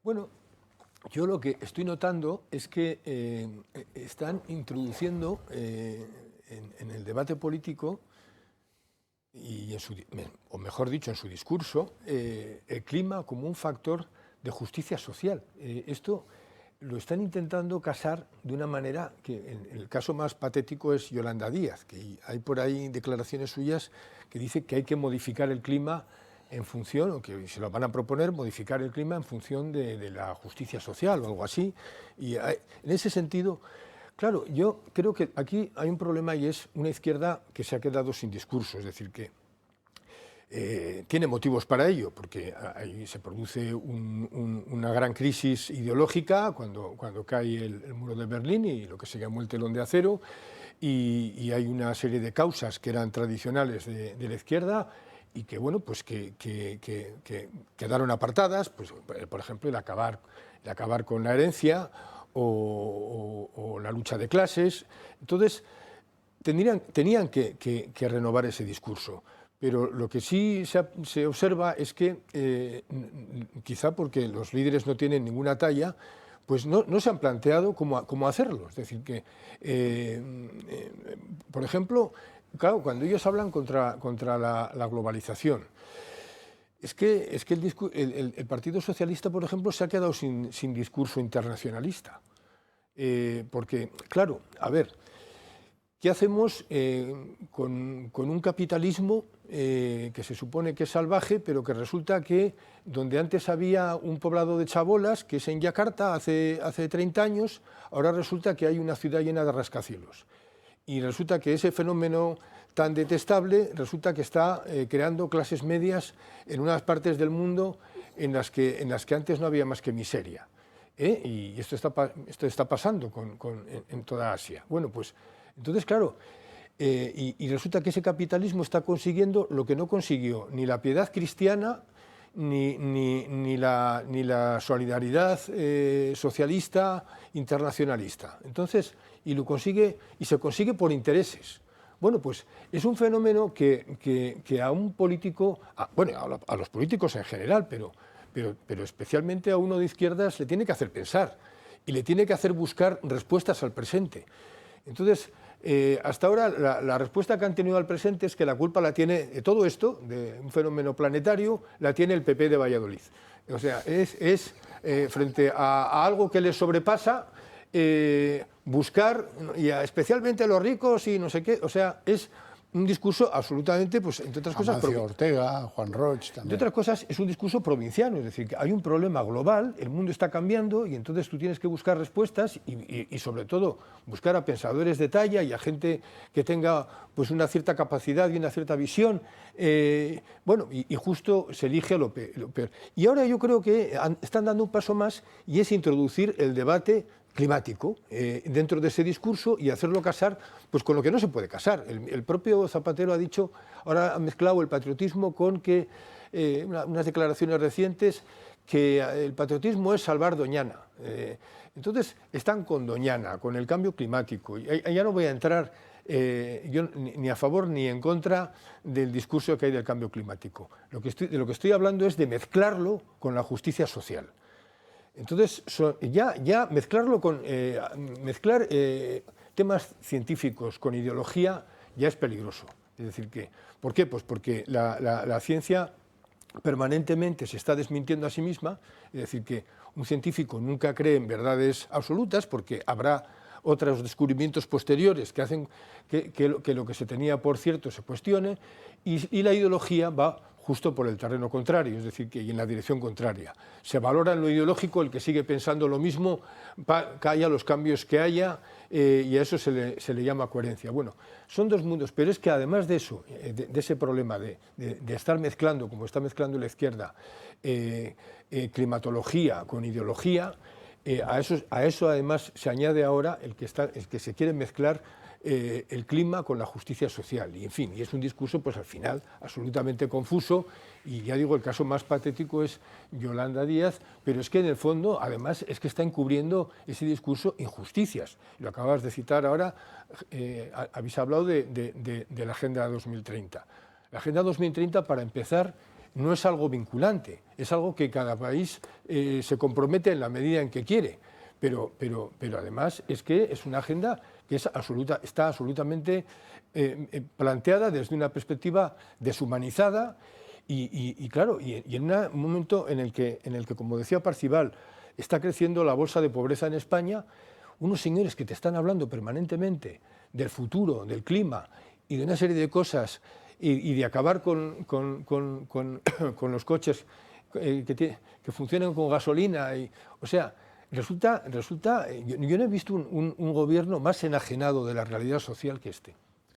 Bueno, yo lo que estoy notando es que están introduciendo en el debate político y o mejor dicho, en su discurso, el clima como un factor de justicia social. Esto lo están intentando casar de una manera que, en el caso más patético, es Yolanda Díaz, que hay por ahí declaraciones suyas que dice que hay que modificar el clima en función, o que se lo van a proponer, modificar el clima en función de la justicia social o algo así. Y en ese sentido, claro, yo creo que aquí hay un problema y es una izquierda que se ha quedado sin discurso, es decir, que tiene motivos para ello, porque ahí se produce una gran crisis ideológica cuando cae el muro de Berlín y lo que se llamó el telón de acero, y hay una serie de causas que eran tradicionales de la izquierda y que, bueno, pues que quedaron apartadas, pues, por ejemplo, el acabar con la herencia o la lucha de clases. Entonces, tenían que renovar ese discurso. Pero lo que sí se observa es que, quizá porque los líderes no tienen ninguna talla, pues no se han planteado cómo hacerlo. Es decir, que, por ejemplo, claro, cuando ellos hablan contra la globalización, es que el Partido Socialista, por ejemplo, se ha quedado sin discurso internacionalista. Porque, claro, a ver, ¿qué hacemos con un capitalismo que se supone que es salvaje, pero que resulta que donde antes había un poblado de chabolas, que es en Yakarta hace 30 años, ahora resulta que hay una ciudad llena de rascacielos? Y resulta que ese fenómeno tan detestable resulta que está creando clases medias en unas partes del mundo en las que antes no había más que miseria. Y esto está pasando en toda Asia. Bueno, pues entonces, claro, y resulta que ese capitalismo está consiguiendo lo que no consiguió ni la piedad cristiana ni la solidaridad socialista internacionalista. Entonces, y se consigue por intereses. Bueno, pues es un fenómeno que a un político, bueno, a los políticos en general, pero especialmente a uno de izquierdas, le tiene que hacer pensar y le tiene que hacer buscar respuestas al presente. Entonces, hasta ahora la respuesta que han tenido al presente es que la culpa la tiene de todo esto, de un fenómeno planetario, la tiene el PP de Valladolid. O sea, es frente a algo que les sobrepasa, buscar, y especialmente a los ricos y no sé qué, o sea, es un discurso absolutamente, pues, entre otras cosas... Amancio Ortega, Juan Roig también. Entre otras cosas, es un discurso provinciano, es decir, que hay un problema global, el mundo está cambiando y entonces tú tienes que buscar respuestas y sobre todo buscar a pensadores de talla y a gente que tenga, pues, una cierta capacidad y una cierta visión. Bueno, y justo se elige lo peor. Y ahora yo creo que están dando un paso más y es introducir el debate climático dentro de ese discurso y hacerlo casar, pues, con lo que no se puede casar. El propio Zapatero ha dicho, ahora ha mezclado el patriotismo con que unas declaraciones recientes, que el patriotismo es salvar Doñana. Entonces están con Doñana, con el cambio climático. Y ya no voy a entrar yo ni a favor ni en contra del discurso que hay del cambio climático. De lo que estoy hablando es de mezclarlo con la justicia social. Entonces, ya mezclarlo mezclar temas científicos con ideología ya es peligroso. Es decir, ¿por qué? Pues porque la ciencia permanentemente se está desmintiendo a sí misma, es decir, que un científico nunca cree en verdades absolutas porque habrá otros descubrimientos posteriores que hacen que lo que se tenía por cierto se cuestione, y la ideología va justo por el terreno contrario, es decir, que en la dirección contraria. Se valora en lo ideológico el que sigue pensando lo mismo, que haya los cambios que haya, y a eso se le llama coherencia. Bueno, son dos mundos, pero es que además de eso, de ese problema de estar mezclando, como está mezclando la izquierda, climatología con ideología, a eso además se añade ahora el que se quiere mezclar el clima con la justicia social, y en fin, y es un discurso, pues, al final absolutamente confuso. Y ya digo, el caso más patético es Yolanda Díaz, pero es que en el fondo además es que está encubriendo ese discurso injusticias. Lo acabas de citar ahora, habéis hablado de la Agenda 2030. La Agenda 2030, para empezar, no es algo vinculante, es algo que cada país se compromete en la medida en que quiere. Pero además es que es una agenda que está absolutamente planteada desde una perspectiva deshumanizada y claro, en un momento en el que, como decía Parcival, está creciendo la bolsa de pobreza en España, unos señores que te están hablando permanentemente del futuro, del clima y de una serie de cosas y de acabar con los coches que funcionan con gasolina, o sea, resulta yo no he visto un gobierno más enajenado de la realidad social que este.